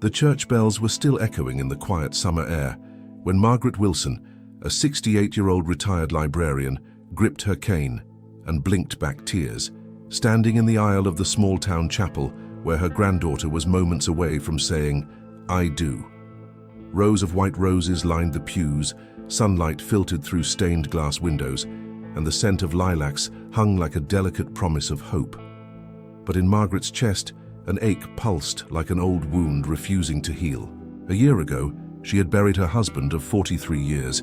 The church bells were still echoing in the quiet summer air when Margaret Wilson, a 68-year-old retired librarian, gripped her cane and blinked back tears, standing in the aisle of the small-town chapel where her granddaughter was moments away from saying, "I do." Rows of white roses lined the pews, sunlight filtered through stained glass windows, and the scent of lilacs hung like a delicate promise of hope. But in Margaret's chest, an ache pulsed like an old wound refusing to heal. A year ago, she had buried her husband of 43 years,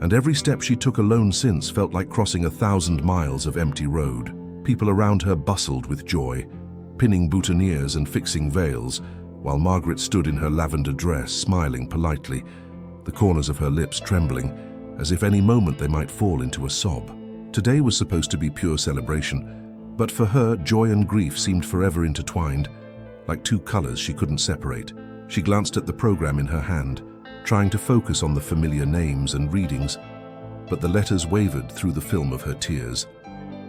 and every step she took alone since felt like crossing 1,000 miles of empty road. People around her bustled with joy, pinning boutonnieres and fixing veils, while Margaret stood in her lavender dress, smiling politely, the corners of her lips trembling, as if any moment they might fall into a sob. Today was supposed to be pure celebration, but for her, joy and grief seemed forever intertwined, like two colors she couldn't separate. She glanced at the program in her hand, trying to focus on the familiar names and readings, but the letters wavered through the film of her tears.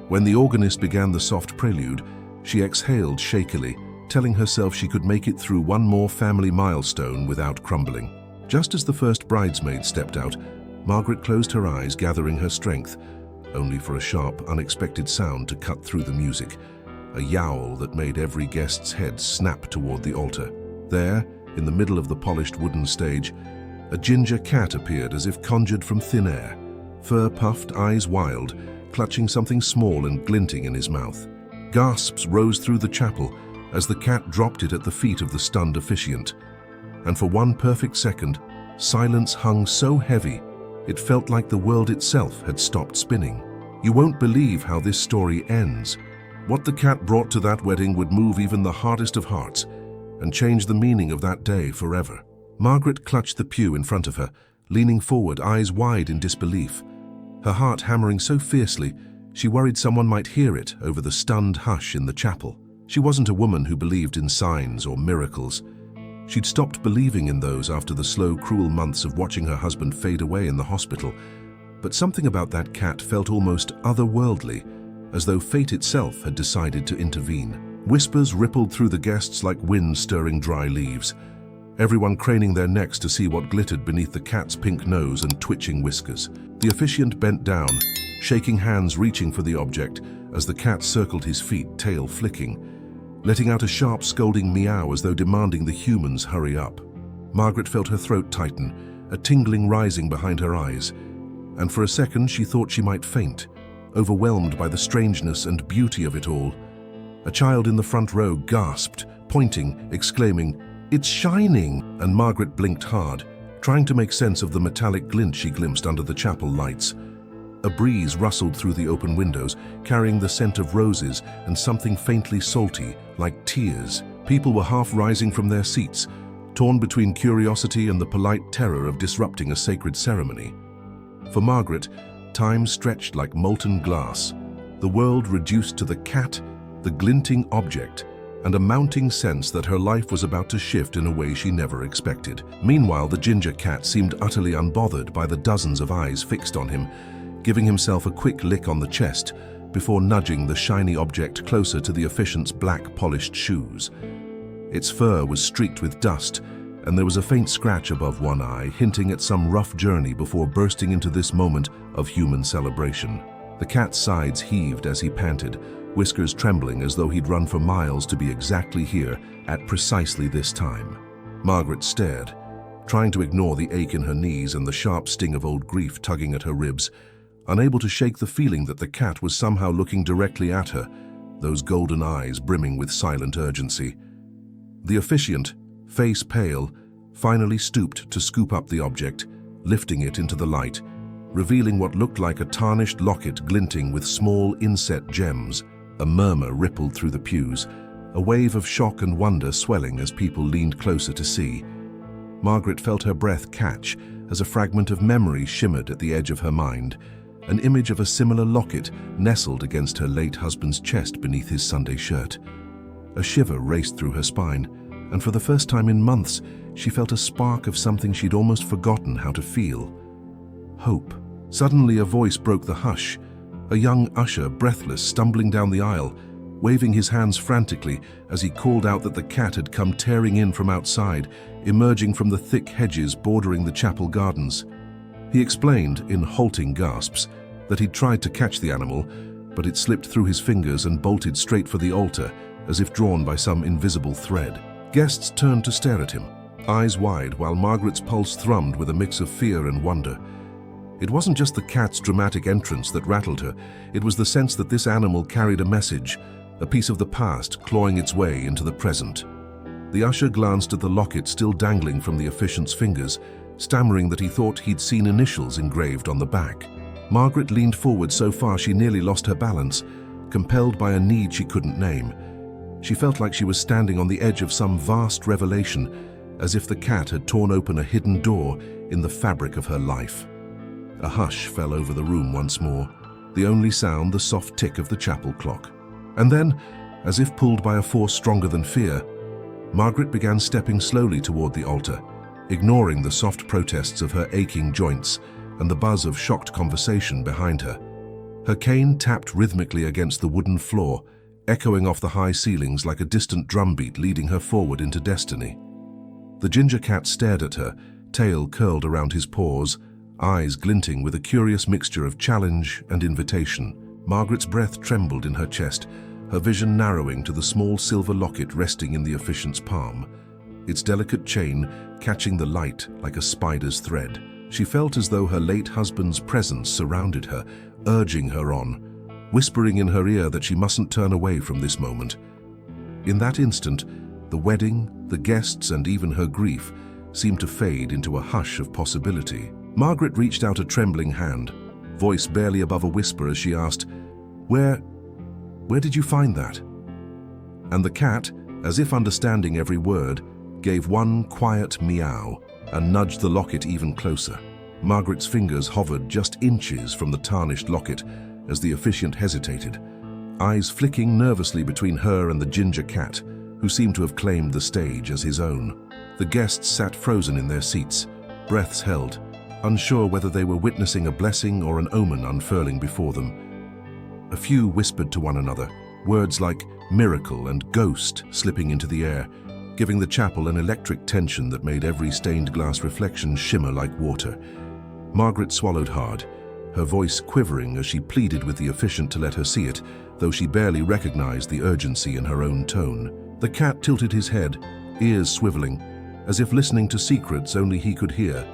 When the organist began the soft prelude, she exhaled shakily, telling herself she could make it through one more family milestone without crumbling. Just as the first bridesmaid stepped out, Margaret closed her eyes, gathering her strength, only for a sharp, unexpected sound to cut through the music, a yowl that made every guest's head snap toward the altar. There, in the middle of the polished wooden stage, a ginger cat appeared as if conjured from thin air, fur puffed, eyes wild, clutching something small and glinting in his mouth. Gasps rose through the chapel as the cat dropped it at the feet of the stunned officiant, and for one perfect second, silence hung so heavy it felt like the world itself had stopped spinning. You won't believe how this story ends. What the cat brought to that wedding would move even the hardest of hearts and change the meaning of that day forever. Margaret clutched the pew in front of her, leaning forward, eyes wide in disbelief. Her heart hammering so fiercely, she worried someone might hear it over the stunned hush in the chapel. She wasn't a woman who believed in signs or miracles. She'd stopped believing in those after the slow, cruel months of watching her husband fade away in the hospital. But something about that cat felt almost otherworldly, as though fate itself had decided to intervene. Whispers rippled through the guests like wind stirring dry leaves, everyone craning their necks to see what glittered beneath the cat's pink nose and twitching whiskers. The officiant bent down, shaking hands reaching for the object as the cat circled his feet, tail flicking, letting out a sharp, scolding meow as though demanding the humans hurry up. Margaret felt her throat tighten, a tingling rising behind her eyes, and for a second she thought she might faint, overwhelmed by the strangeness and beauty of it all. A child in the front row gasped, pointing, exclaiming, "It's shining!" And Margaret blinked hard, trying to make sense of the metallic glint she glimpsed under the chapel lights. A breeze rustled through the open windows, carrying the scent of roses and something faintly salty, like tears. People were half rising from their seats, torn between curiosity and the polite terror of disrupting a sacred ceremony. For Margaret, time stretched like molten glass, the world reduced to the cat, the glinting object, and a mounting sense that her life was about to shift in a way she never expected. Meanwhile, the ginger cat seemed utterly unbothered by the dozens of eyes fixed on him, giving himself a quick lick on the chest before nudging the shiny object closer to the officiant's black polished shoes. Its fur was streaked with dust, and there was a faint scratch above one eye, hinting at some rough journey before bursting into this moment of human celebration. The cat's sides heaved as he panted, whiskers trembling as though he'd run for miles to be exactly here at precisely this time. Margaret stared, trying to ignore the ache in her knees and the sharp sting of old grief tugging at her ribs, unable to shake the feeling that the cat was somehow looking directly at her, those golden eyes brimming with silent urgency. The officiant, face pale, finally stooped to scoop up the object, lifting it into the light, revealing what looked like a tarnished locket glinting with small inset gems. A murmur rippled through the pews, a wave of shock and wonder swelling as people leaned closer to see. Margaret felt her breath catch as a fragment of memory shimmered at the edge of her mind, an image of a similar locket nestled against her late husband's chest beneath his Sunday shirt. A shiver raced through her spine, and for the first time in months, she felt a spark of something she'd almost forgotten how to feel. Hope. Suddenly a voice broke the hush, a young usher, breathless, stumbling down the aisle, waving his hands frantically as he called out that the cat had come tearing in from outside, emerging from the thick hedges bordering the chapel gardens. He explained, in halting gasps, that he'd tried to catch the animal, but it slipped through his fingers and bolted straight for the altar, as if drawn by some invisible thread. Guests turned to stare at him, eyes wide, while Margaret's pulse thrummed with a mix of fear and wonder. It wasn't just the cat's dramatic entrance that rattled her, it was the sense that this animal carried a message, a piece of the past clawing its way into the present. The usher glanced at the locket still dangling from the officiant's fingers, stammering that he thought he'd seen initials engraved on the back. Margaret leaned forward so far she nearly lost her balance, compelled by a need she couldn't name. She felt like she was standing on the edge of some vast revelation, as if the cat had torn open a hidden door in the fabric of her life. A hush fell over the room once more, the only sound the soft tick of the chapel clock. And then, as if pulled by a force stronger than fear, Margaret began stepping slowly toward the altar, ignoring the soft protests of her aching joints and the buzz of shocked conversation behind her. Her cane tapped rhythmically against the wooden floor, echoing off the high ceilings like a distant drumbeat leading her forward into destiny. The ginger cat stared at her, tail curled around his paws, eyes glinting with a curious mixture of challenge and invitation. Margaret's breath trembled in her chest, her vision narrowing to the small silver locket resting in the officiant's palm, its delicate chain catching the light like a spider's thread. She felt as though her late husband's presence surrounded her, urging her on, whispering in her ear that she mustn't turn away from this moment. In that instant, the wedding, the guests, and even her grief seemed to fade into a hush of possibility. Margaret reached out a trembling hand, voice barely above a whisper as she asked, Where did you find that?" And the cat, as if understanding every word, gave one quiet meow and nudged the locket even closer. Margaret's fingers hovered just inches from the tarnished locket as the officiant hesitated, eyes flicking nervously between her and the ginger cat, who seemed to have claimed the stage as his own. The guests sat frozen in their seats, breaths held, unsure whether they were witnessing a blessing or an omen unfurling before them. A few whispered to one another, words like miracle and ghost slipping into the air, giving the chapel an electric tension that made every stained glass reflection shimmer like water. Margaret swallowed hard, her voice quivering as she pleaded with the officiant to let her see it, though she barely recognized the urgency in her own tone. The cat tilted his head, ears swiveling, as if listening to secrets only he could hear,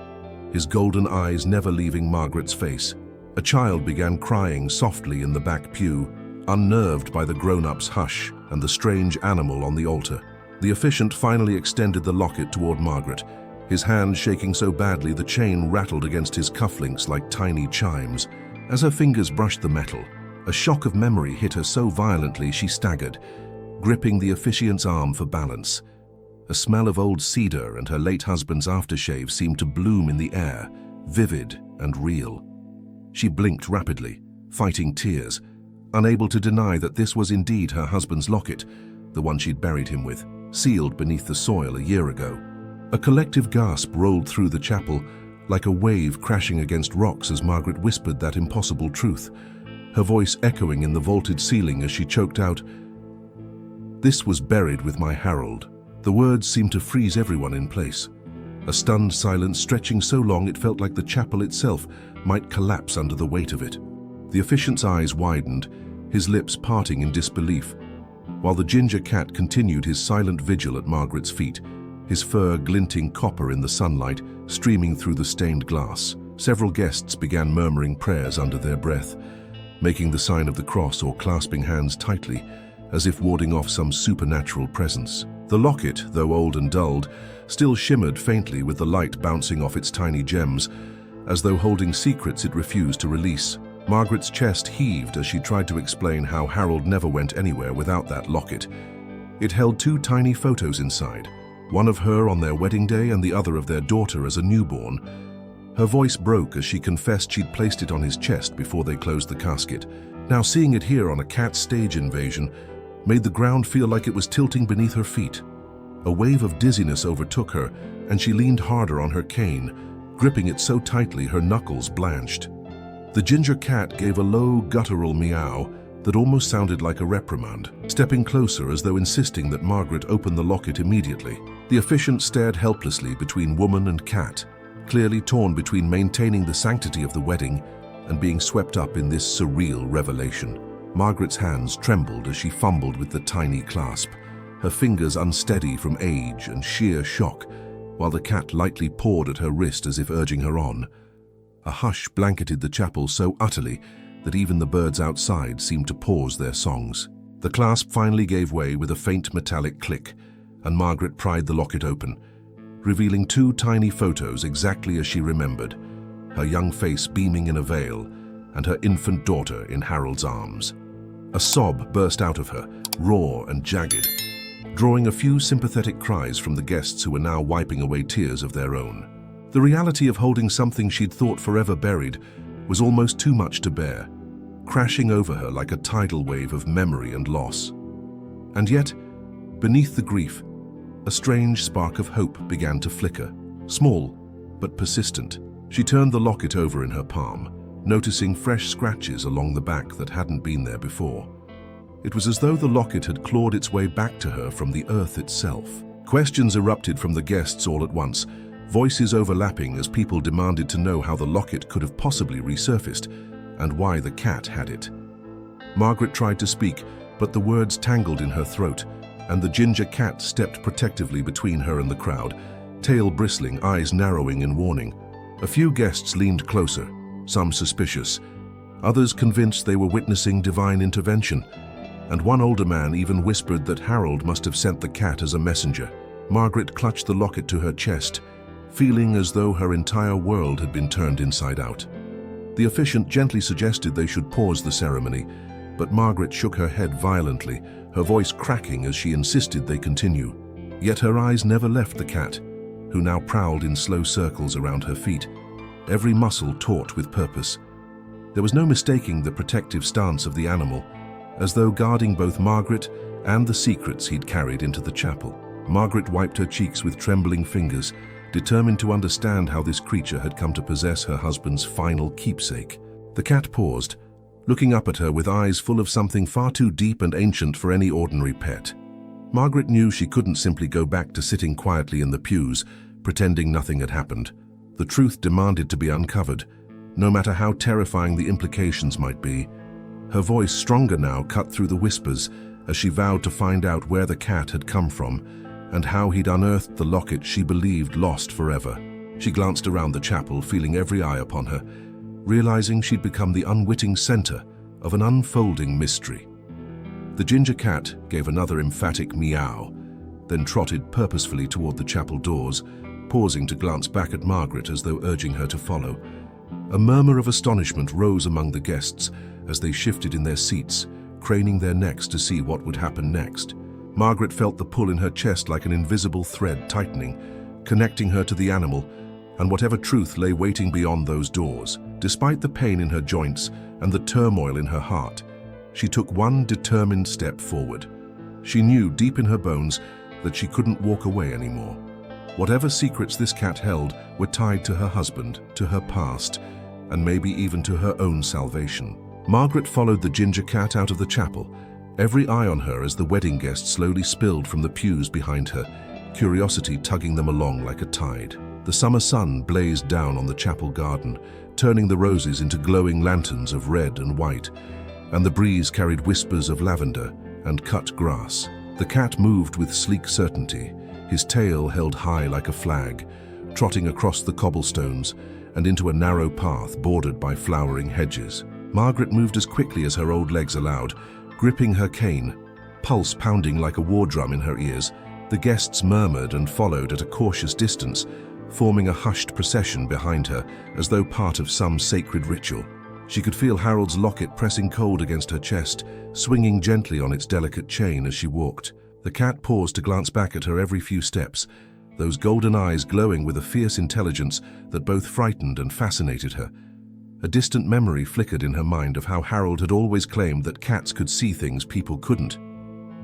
his golden eyes never leaving Margaret's face. A child began crying softly in the back pew, unnerved by the grown-up's hush and the strange animal on the altar. The officiant finally extended the locket toward Margaret, his hand shaking so badly the chain rattled against his cufflinks like tiny chimes. As her fingers brushed the metal, a shock of memory hit her so violently she staggered, gripping the officiant's arm for balance. A smell of old cedar and her late husband's aftershave seemed to bloom in the air, vivid and real. She blinked rapidly, fighting tears, unable to deny that this was indeed her husband's locket, the one she'd buried him with, sealed beneath the soil a year ago. A collective gasp rolled through the chapel, like a wave crashing against rocks as Margaret whispered that impossible truth, her voice echoing in the vaulted ceiling as she choked out, "This was buried with my Harold." The words seemed to freeze everyone in place, a stunned silence stretching so long it felt like the chapel itself might collapse under the weight of it. The officiant's eyes widened, his lips parting in disbelief, while the ginger cat continued his silent vigil at Margaret's feet, his fur glinting copper in the sunlight, streaming through the stained glass. Several guests began murmuring prayers under their breath, making the sign of the cross or clasping hands tightly, as if warding off some supernatural presence. The locket, though old and dulled, still shimmered faintly with the light bouncing off its tiny gems, as though holding secrets it refused to release. Margaret's chest heaved as she tried to explain how Harold never went anywhere without that locket. It held two tiny photos inside, one of her on their wedding day and the other of their daughter as a newborn. Her voice broke as she confessed she'd placed it on his chest before they closed the casket. Now seeing it here on a cat stage invasion made the ground feel like it was tilting beneath her feet. A wave of dizziness overtook her, and she leaned harder on her cane, gripping it so tightly her knuckles blanched. The ginger cat gave a low, guttural meow, that almost sounded like a reprimand, stepping closer as though insisting that Margaret open the locket immediately. The officiant stared helplessly between woman and cat, clearly torn between maintaining the sanctity of the wedding and being swept up in this surreal revelation. Margaret's hands trembled as she fumbled with the tiny clasp, her fingers unsteady from age and sheer shock, while the cat lightly pawed at her wrist as if urging her on. A hush blanketed the chapel so utterly that even the birds outside seemed to pause their songs. The clasp finally gave way with a faint metallic click, and Margaret pried the locket open, revealing two tiny photos exactly as she remembered, her young face beaming in a veil and her infant daughter in Harold's arms. A sob burst out of her, raw and jagged, drawing a few sympathetic cries from the guests who were now wiping away tears of their own. The reality of holding something she'd thought forever buried was almost too much to bear, crashing over her like a tidal wave of memory and loss. And yet, beneath the grief, a strange spark of hope began to flicker, small but persistent. She turned the locket over in her palm, noticing fresh scratches along the back that hadn't been there before. It was as though the locket had clawed its way back to her from the earth itself. Questions erupted from the guests all at once, voices overlapping as people demanded to know how the locket could have possibly resurfaced and why the cat had it. Margaret tried to speak, but the words tangled in her throat, and the ginger cat stepped protectively between her and the crowd, tail bristling, eyes narrowing in warning. A few guests leaned closer, some suspicious, others convinced they were witnessing divine intervention, and one older man even whispered that Harold must have sent the cat as a messenger. Margaret clutched the locket to her chest, feeling as though her entire world had been turned inside out. The officiant gently suggested they should pause the ceremony, but Margaret shook her head violently, her voice cracking as she insisted they continue. Yet her eyes never left the cat, who now prowled in slow circles around her feet, every muscle taut with purpose. There was no mistaking the protective stance of the animal, as though guarding both Margaret and the secrets he'd carried into the chapel. Margaret wiped her cheeks with trembling fingers, determined to understand how this creature had come to possess her husband's final keepsake. The cat paused, looking up at her with eyes full of something far too deep and ancient for any ordinary pet. Margaret knew she couldn't simply go back to sitting quietly in the pews, pretending nothing had happened. The truth demanded to be uncovered, no matter how terrifying the implications might be. Her voice, stronger now, cut through the whispers as she vowed to find out where the cat had come from and how he'd unearthed the locket she believed lost forever. She glanced around the chapel, feeling every eye upon her, realizing she'd become the unwitting center of an unfolding mystery. The ginger cat gave another emphatic meow, then trotted purposefully toward the chapel doors, pausing to glance back at Margaret as though urging her to follow. A murmur of astonishment rose among the guests as they shifted in their seats, craning their necks to see what would happen next. Margaret felt the pull in her chest like an invisible thread tightening, connecting her to the animal and whatever truth lay waiting beyond those doors. Despite the pain in her joints and the turmoil in her heart, she took one determined step forward. She knew deep in her bones that she couldn't walk away anymore. Whatever secrets this cat held were tied to her husband, to her past, and maybe even to her own salvation. Margaret followed the ginger cat out of the chapel, every eye on her as the wedding guests slowly spilled from the pews behind her, curiosity tugging them along like a tide. The summer sun blazed down on the chapel garden, turning the roses into glowing lanterns of red and white, and the breeze carried whispers of lavender and cut grass. The cat moved with sleek certainty, his tail held high like a flag, trotting across the cobblestones and into a narrow path bordered by flowering hedges. Margaret moved as quickly as her old legs allowed, gripping her cane, pulse pounding like a war drum in her ears. The guests murmured and followed at a cautious distance, forming a hushed procession behind her as though part of some sacred ritual. She could feel Harold's locket pressing cold against her chest, swinging gently on its delicate chain as she walked. The cat paused to glance back at her every few steps, those golden eyes glowing with a fierce intelligence that both frightened and fascinated her. A distant memory flickered in her mind of how Harold had always claimed that cats could see things people couldn't.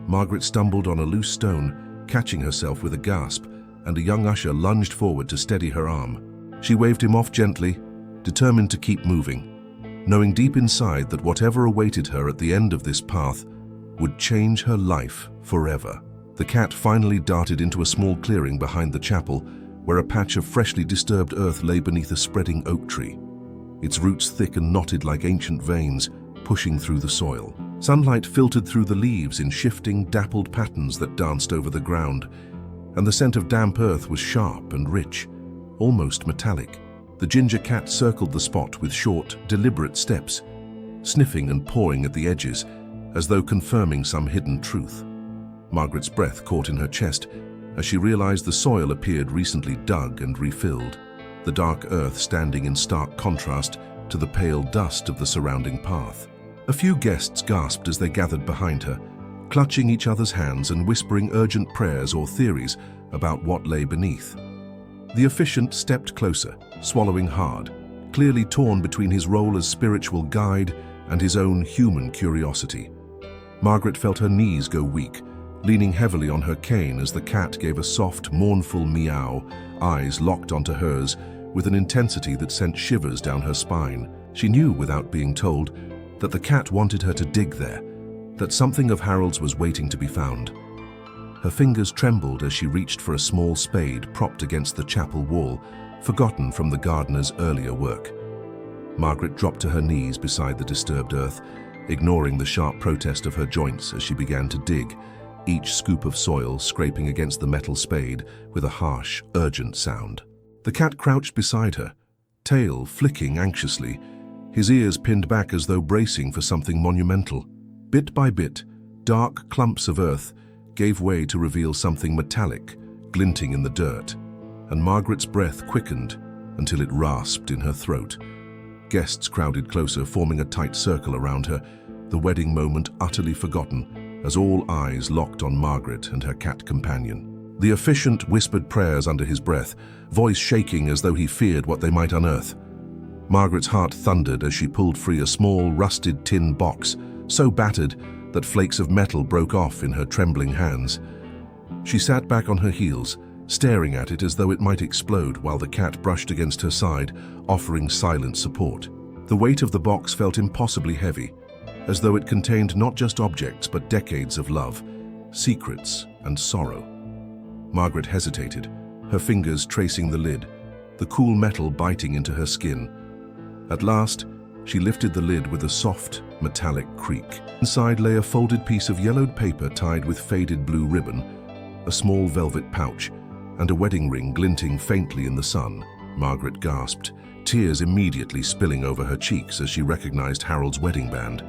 Margaret stumbled on a loose stone, catching herself with a gasp, and a young usher lunged forward to steady her arm. She waved him off gently, determined to keep moving. knowing deep inside that whatever awaited her at the end of this path would change her life forever. The cat finally darted into a small clearing behind the chapel, where a patch of freshly disturbed earth lay beneath a spreading oak tree, its roots thick and knotted like ancient veins, pushing through the soil. Sunlight filtered through the leaves in shifting, dappled patterns that danced over the ground, and the scent of damp earth was sharp and rich, almost metallic. The ginger cat circled the spot with short, deliberate steps, sniffing and pawing at the edges, as though confirming some hidden truth. Margaret's breath caught in her chest as she realized the soil appeared recently dug and refilled, the dark earth standing in stark contrast to the pale dust of the surrounding path. A few guests gasped as they gathered behind her, clutching each other's hands and whispering urgent prayers or theories about what lay beneath. The officiant stepped closer, swallowing hard, clearly torn between his role as spiritual guide and his own human curiosity. Margaret felt her knees go weak, leaning heavily on her cane as the cat gave a soft, mournful meow, eyes locked onto hers with an intensity that sent shivers down her spine. She knew, without being told, that the cat wanted her to dig there, that something of Harold's was waiting to be found. Her fingers trembled as she reached for a small spade propped against the chapel wall, forgotten from the gardener's earlier work. Margaret dropped to her knees beside the disturbed earth, ignoring the sharp protest of her joints as she began to dig, each scoop of soil scraping against the metal spade with a harsh, urgent sound. The cat crouched beside her, tail flicking anxiously, his ears pinned back as though bracing for something monumental. Bit by bit, dark clumps of earth gave way to reveal something metallic, glinting in the dirt, and Margaret's breath quickened until it rasped in her throat. Guests crowded closer, forming a tight circle around her, the wedding moment utterly forgotten as all eyes locked on Margaret and her cat companion. The officiant whispered prayers under his breath, voice shaking as though he feared what they might unearth. Margaret's heart thundered as she pulled free a small, rusted tin box, so battered that flakes of metal broke off in her trembling hands. She sat back on her heels, staring at it as though it might explode while the cat brushed against her side, offering silent support. The weight of the box felt impossibly heavy, as though it contained not just objects but decades of love, secrets, and sorrow. Margaret hesitated, her fingers tracing the lid, the cool metal biting into her skin. At last, she lifted the lid with a soft, metallic creak. Inside lay a folded piece of yellowed paper tied with faded blue ribbon, a small velvet pouch, and a wedding ring glinting faintly in the sun. Margaret gasped, tears immediately spilling over her cheeks as she recognized Harold's wedding band,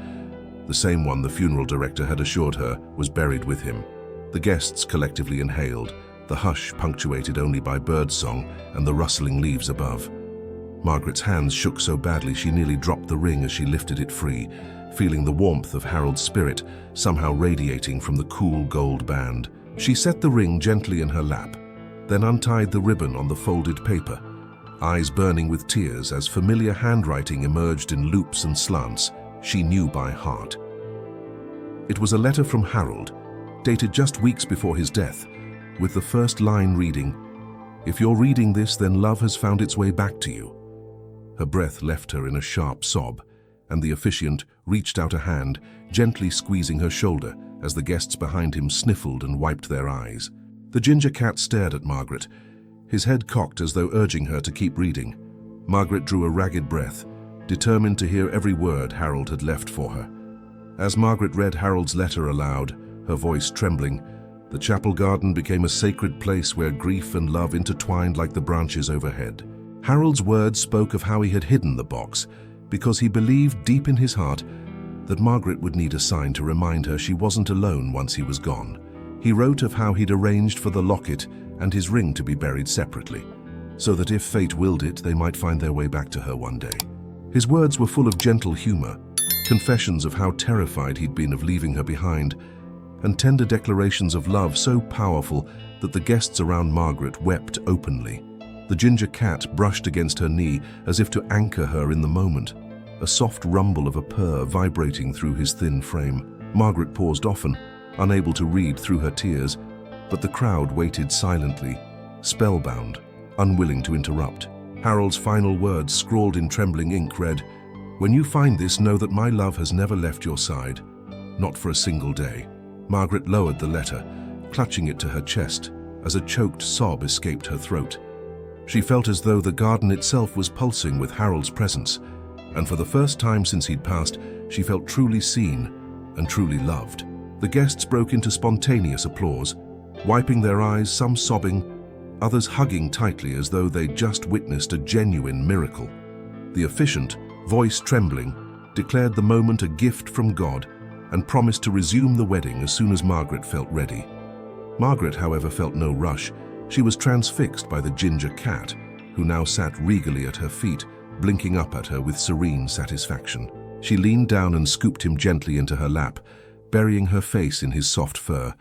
the same one the funeral director had assured her was buried with him. The guests collectively inhaled, the hush punctuated only by birdsong and the rustling leaves above. Margaret's hands shook so badly she nearly dropped the ring as she lifted it free, feeling the warmth of Harold's spirit somehow radiating from the cool gold band. She set the ring gently in her lap, then untied the ribbon on the folded paper, eyes burning with tears as familiar handwriting emerged in loops and slants she knew by heart. It was a letter from Harold, dated just weeks before his death, with the first line reading, "If you're reading this, then love has found its way back to you." Her breath left her in a sharp sob, and the officiant reached out a hand, gently squeezing her shoulder as the guests behind him sniffled and wiped their eyes. The ginger cat stared at Margaret, his head cocked as though urging her to keep reading. Margaret drew a ragged breath, determined to hear every word Harold had left for her. As Margaret read Harold's letter aloud, her voice trembling, the chapel garden became a sacred place where grief and love intertwined like the branches overhead. Harold's words spoke of how he had hidden the box, because he believed deep in his heart that Margaret would need a sign to remind her she wasn't alone once he was gone. He wrote of how he'd arranged for the locket and his ring to be buried separately, so that if fate willed it, they might find their way back to her one day. His words were full of gentle humor, confessions of how terrified he'd been of leaving her behind, and tender declarations of love so powerful that the guests around Margaret wept openly. The ginger cat brushed against her knee as if to anchor her in the moment, a soft rumble of a purr vibrating through his thin frame. Margaret paused often, unable to read through her tears, but the crowd waited silently, spellbound, unwilling to interrupt. Harold's final words, scrawled in trembling ink, read, When you find this, know that my love has never left your side, not for a single day." Margaret lowered the letter, clutching it to her chest, as a choked sob escaped her throat. She felt as though the garden itself was pulsing with Harold's presence, and for the first time since he'd passed, she felt truly seen and truly loved. The guests broke into spontaneous applause, wiping their eyes, some sobbing, others hugging tightly as though they'd just witnessed a genuine miracle. The officiant, voice trembling, declared the moment a gift from God and promised to resume the wedding as soon as Margaret felt ready. Margaret, however, felt no rush. She was transfixed by the ginger cat, who now sat regally at her feet, blinking up at her with serene satisfaction. She leaned down and scooped him gently into her lap, burying her face in his soft fur,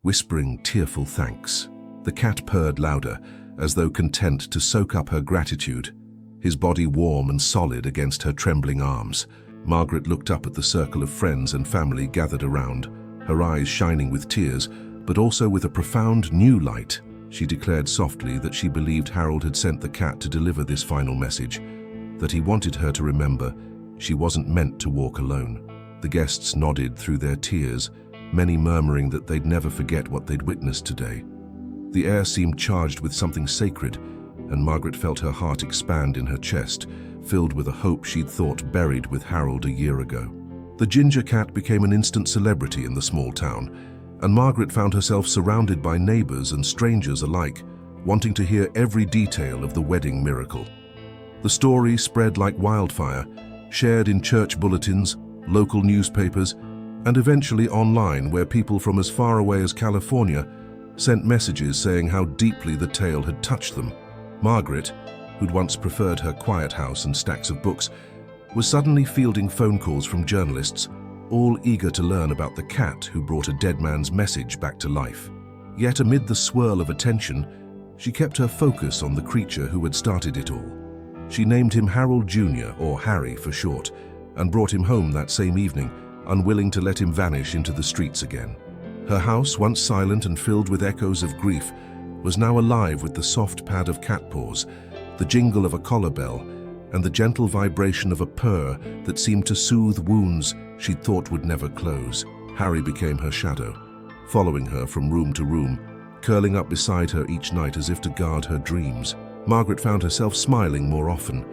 whispering tearful thanks. The cat purred louder, as though content to soak up her gratitude, his body warm and solid against her trembling arms. Margaret looked up at the circle of friends and family gathered around, her eyes shining with tears, but also with a profound new light. She declared softly that she believed Harold had sent the cat to deliver this final message, that he wanted her to remember she wasn't meant to walk alone. The guests nodded through their tears, many murmuring that they'd never forget what they'd witnessed today. The air seemed charged with something sacred, and Margaret felt her heart expand in her chest, filled with a hope she'd thought buried with Harold a year ago. The ginger cat became an instant celebrity in the small town, and Margaret found herself surrounded by neighbors and strangers alike, wanting to hear every detail of the wedding miracle. The story spread like wildfire, shared in church bulletins, local newspapers, and eventually online, where people from as far away as California sent messages saying how deeply the tale had touched them. Margaret, who'd once preferred her quiet house and stacks of books, was suddenly fielding phone calls from journalists, all eager to learn about the cat who brought a dead man's message back to life. Yet amid the swirl of attention, she kept her focus on the creature who had started it all. She named him Harold Jr., or Harry for short, and brought him home that same evening, unwilling to let him vanish into the streets again. Her house, once silent and filled with echoes of grief, was now alive with the soft pad of cat paws, the jingle of a collar bell, and the gentle vibration of a purr that seemed to soothe wounds she'd thought would never close. Harry became her shadow, following her from room to room, curling up beside her each night as if to guard her dreams. Margaret found herself smiling more often,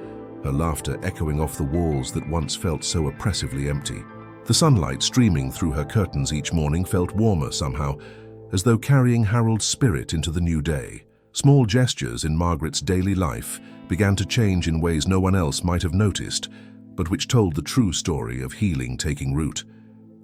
her laughter echoing off the walls that once felt so oppressively empty. The sunlight streaming through her curtains each morning felt warmer somehow, as though carrying Harold's spirit into the new day. Small gestures in Margaret's daily life began to change in ways no one else might have noticed, but which told the true story of healing taking root.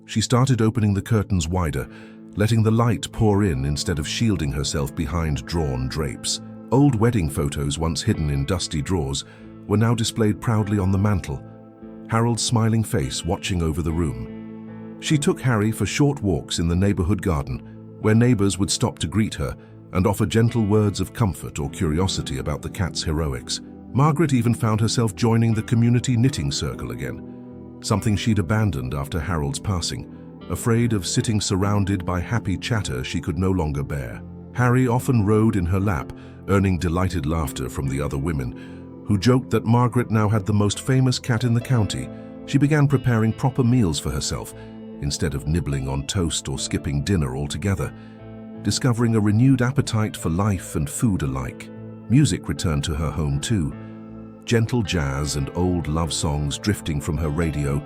She started opening the curtains wider, letting the light pour in instead of shielding herself behind drawn drapes. Old wedding photos, once hidden in dusty drawers, were now displayed proudly on the mantel, Harold's smiling face watching over the room. She took Harry for short walks in the neighborhood garden, where neighbors would stop to greet her and offer gentle words of comfort or curiosity about the cat's heroics. Margaret even found herself joining the community knitting circle again, something she'd abandoned after Harold's passing, afraid of sitting surrounded by happy chatter she could no longer bear. Harry often rode in her lap, earning delighted laughter from the other women, who joked that Margaret now had the most famous cat in the county. She began preparing proper meals for herself, instead of nibbling on toast or skipping dinner altogether, discovering a renewed appetite for life and food alike. Music returned to her home too, gentle jazz and old love songs drifting from her radio,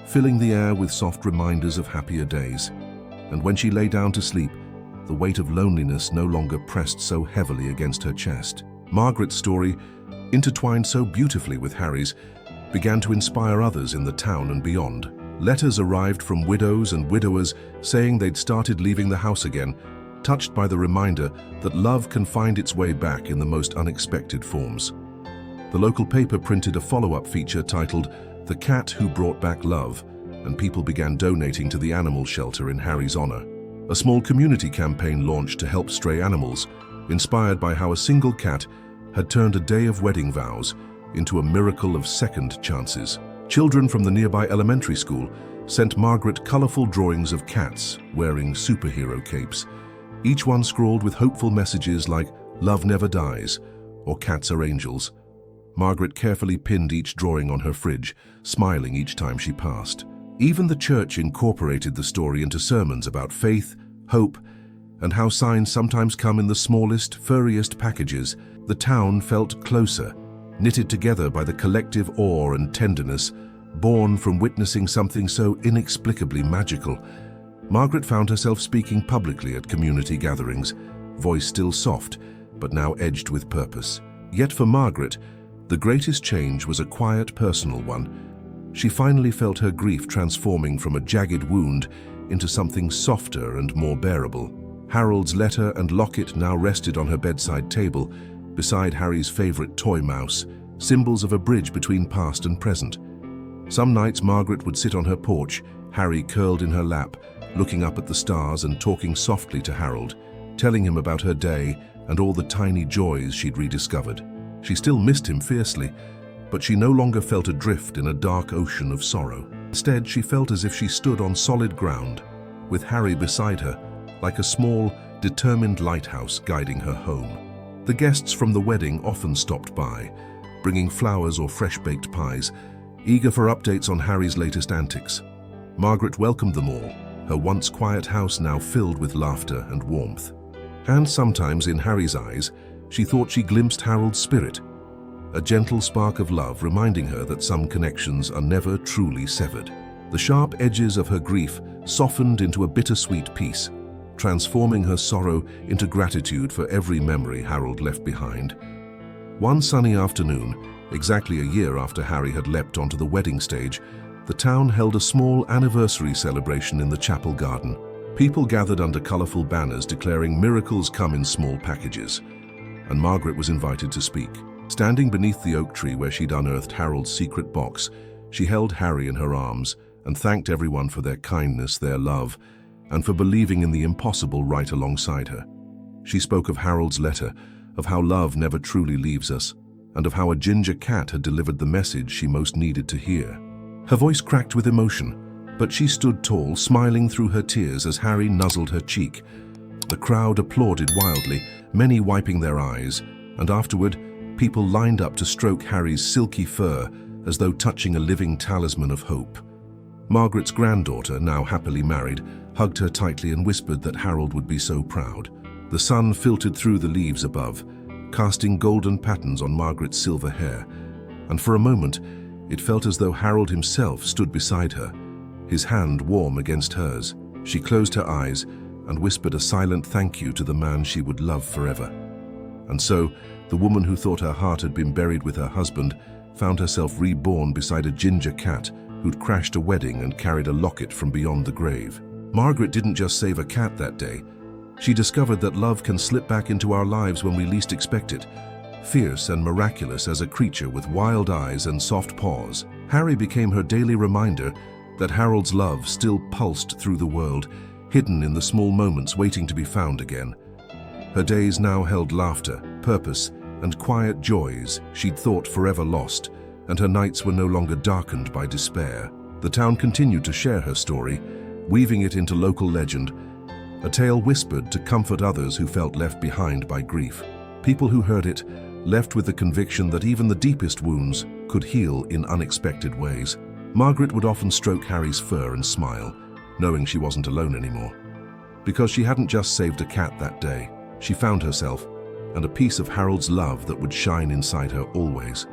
filling the air with soft reminders of happier days. And when she lay down to sleep, the weight of loneliness no longer pressed so heavily against her chest. Margaret's story, intertwined so beautifully with Harry's, began to inspire others in the town and beyond. Letters arrived from widows and widowers saying they'd started leaving the house again, touched by the reminder that love can find its way back in the most unexpected forms. The local paper printed a follow-up feature titled "The Cat Who Brought Back Love," and people began donating to the animal shelter in Harry's honor. A small community campaign launched to help stray animals, inspired by how a single cat had turned a day of wedding vows into a miracle of second chances. Children from the nearby elementary school sent Margaret colorful drawings of cats wearing superhero capes, each one scrawled with hopeful messages like "Love never dies" or "Cats are angels." Margaret carefully pinned each drawing on her fridge, smiling each time she passed. Even the church incorporated the story into sermons about faith, hope, and how signs sometimes come in the smallest, furriest packages. The town felt closer, knitted together by the collective awe and tenderness born from witnessing something so inexplicably magical. Margaret found herself speaking publicly at community gatherings, voice still soft, but now edged with purpose. Yet for Margaret, the greatest change was a quiet, personal one. She finally felt her grief transforming from a jagged wound into something softer and more bearable. Harold's letter and locket now rested on her bedside table, beside Harry's favorite toy mouse, symbols of a bridge between past and present. Some nights Margaret would sit on her porch, Harry curled in her lap, looking up at the stars and talking softly to Harold, telling him about her day and all the tiny joys she'd rediscovered. She still missed him fiercely, but she no longer felt adrift in a dark ocean of sorrow. Instead, she felt as if she stood on solid ground, with Harry beside her, like a small, determined lighthouse guiding her home. The guests from the wedding often stopped by, bringing flowers or fresh-baked pies, eager for updates on Harry's latest antics. Margaret welcomed them all, her once quiet house now filled with laughter and warmth. And sometimes, in Harry's eyes, she thought she glimpsed Harold's spirit, a gentle spark of love reminding her that some connections are never truly severed. The sharp edges of her grief softened into a bittersweet peace, transforming her sorrow into gratitude for every memory Harold left behind. One sunny afternoon, exactly a year after Harry had leapt onto the wedding stage, the town held a small anniversary celebration in the chapel garden. People gathered under colourful banners declaring miracles come in small packages, and Margaret was invited to speak. Standing beneath the oak tree where she'd unearthed Harold's secret box, she held Harry in her arms and thanked everyone for their kindness, their love, and for believing in the impossible right alongside her. She spoke of Harold's letter, of how love never truly leaves us, and of how a ginger cat had delivered the message she most needed to hear. Her voice cracked with emotion, but she stood tall, smiling through her tears as Harry nuzzled her cheek. The crowd applauded wildly, many wiping their eyes, and afterward, people lined up to stroke Harry's silky fur as though touching a living talisman of hope. Margaret's granddaughter, now happily married, hugged her tightly and whispered that Harold would be so proud. The sun filtered through the leaves above, casting golden patterns on Margaret's silver hair, and for a moment, it felt as though Harold himself stood beside her, his hand warm against hers. She closed her eyes and whispered a silent thank you to the man she would love forever. And so, the woman who thought her heart had been buried with her husband found herself reborn beside a ginger cat who'd crashed a wedding and carried a locket from beyond the grave. Margaret didn't just save a cat that day. She discovered that love can slip back into our lives when we least expect it, fierce and miraculous as a creature with wild eyes and soft paws. Harry became her daily reminder that Harold's love still pulsed through the world, hidden in the small moments waiting to be found again. Her days now held laughter, purpose, and quiet joys she'd thought forever lost, and her nights were no longer darkened by despair. The town continued to share her story, weaving it into local legend, a tale whispered to comfort others who felt left behind by grief. People who heard it left with the conviction that even the deepest wounds could heal in unexpected ways. Margaret would often stroke Harry's fur and smile, knowing she wasn't alone anymore. Because she hadn't just saved a cat that day, she found herself and a piece of Harold's love that would shine inside her always.